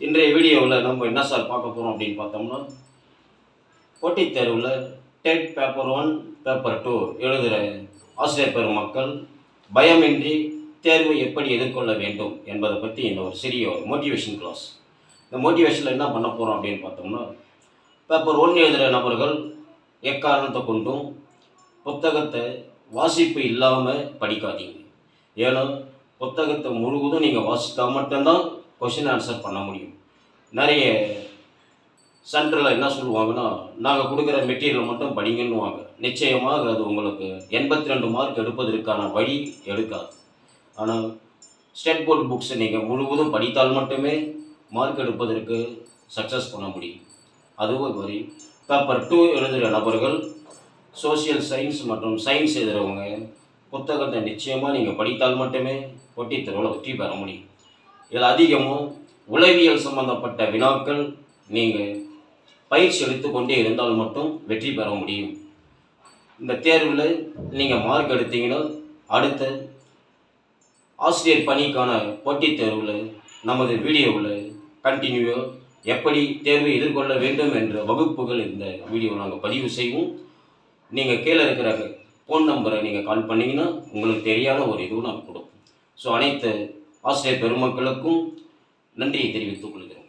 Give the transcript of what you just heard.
இன்றைய வீடியோவில் நம்ம என்ன சார் பார்க்க போகிறோம் அப்படின்னு பார்த்தோம்னா, போட்டித் தேர்வில் டெட் பேப்பர் 1 பேப்பர் 2 எழுதுகிற ஆசிரியர் பெருமக்கள் பயமின்றி தேர்வை எப்படி எதிர்கொள்ள வேண்டும் என்பதை பற்றி இந்த ஒரு சிறிய மோட்டிவேஷன் கிளாஸ். இந்த மோட்டிவேஷனில் என்ன பண்ண போகிறோம் அப்படின்னு பார்த்தோம்னா, பேப்பர் 1 எழுதுகிற நபர்கள் எக்காரணத்தை கொண்டும் புத்தகத்தை வாசிப்பு இல்லாமல் படிக்காதீங்க. ஏன்னா புத்தகத்தை முழுவதும் நீங்கள் வாசித்தா மட்டும்தான் கொஷின் ஆன்சர் பண்ண முடியும். நிறைய சென்டரில் என்ன சொல்லுவாங்கன்னா, நாங்கள் கொடுக்குற மெட்டீரியல் மட்டும் படிங்கன்னுவாங்க. நிச்சயமாக அது உங்களுக்கு 82 மார்க் எடுப்பதற்கான வழி எடுக்காது. ஆனால் ஸ்டேட் போர்டு புக்ஸை நீங்கள் முழுவதும் படித்தால் மட்டுமே மார்க் எடுப்பதற்கு சக்ஸஸ் பண்ண முடியும். அதுவும் வரி பேப்பர் 2 எழுதுகிற நபர்கள் சோசியல் சயின்ஸ் மற்றும் சயின்ஸ் எழுதுகிறவங்க புத்தகத்தை நிச்சயமாக நீங்கள் படித்தால் மட்டுமே போட்டித் தேர்வில் வெற்றி பெற முடியும். இதில் அதிகமும் உளவியல் சம்பந்தப்பட்ட வினாக்கள் நீங்கள் பயிற்சி எடுத்துக்கொண்டே இருந்தால் மட்டும் வெற்றி பெற முடியும். இந்த தேர்வில் நீங்கள் மார்க் எடுத்தீங்கன்னா அடுத்த ஆசிரியர் பணிக்கான போட்டித் தேர்வில் நமது வீடியோவில் கண்டினியூவாக எப்படி தேர்வை எதிர்கொள்ள வேண்டும் என்ற வகுப்புகள் இந்த வீடியோவில் நாங்கள் பதிவு செய்வோம். நீங்கள் கீழே இருக்கிற ஃபோன் நம்பரை நீங்கள் கால் பண்ணிங்கன்னா உங்களுக்கு தெரியாத ஒரு இதுவும் நாங்கள் கொடுப்போம். ஸோ அனைத்து ஆசிரியர் பெருமக்களுக்கும் நன்றியை தெரிவித்துக் கொள்கிறோம்.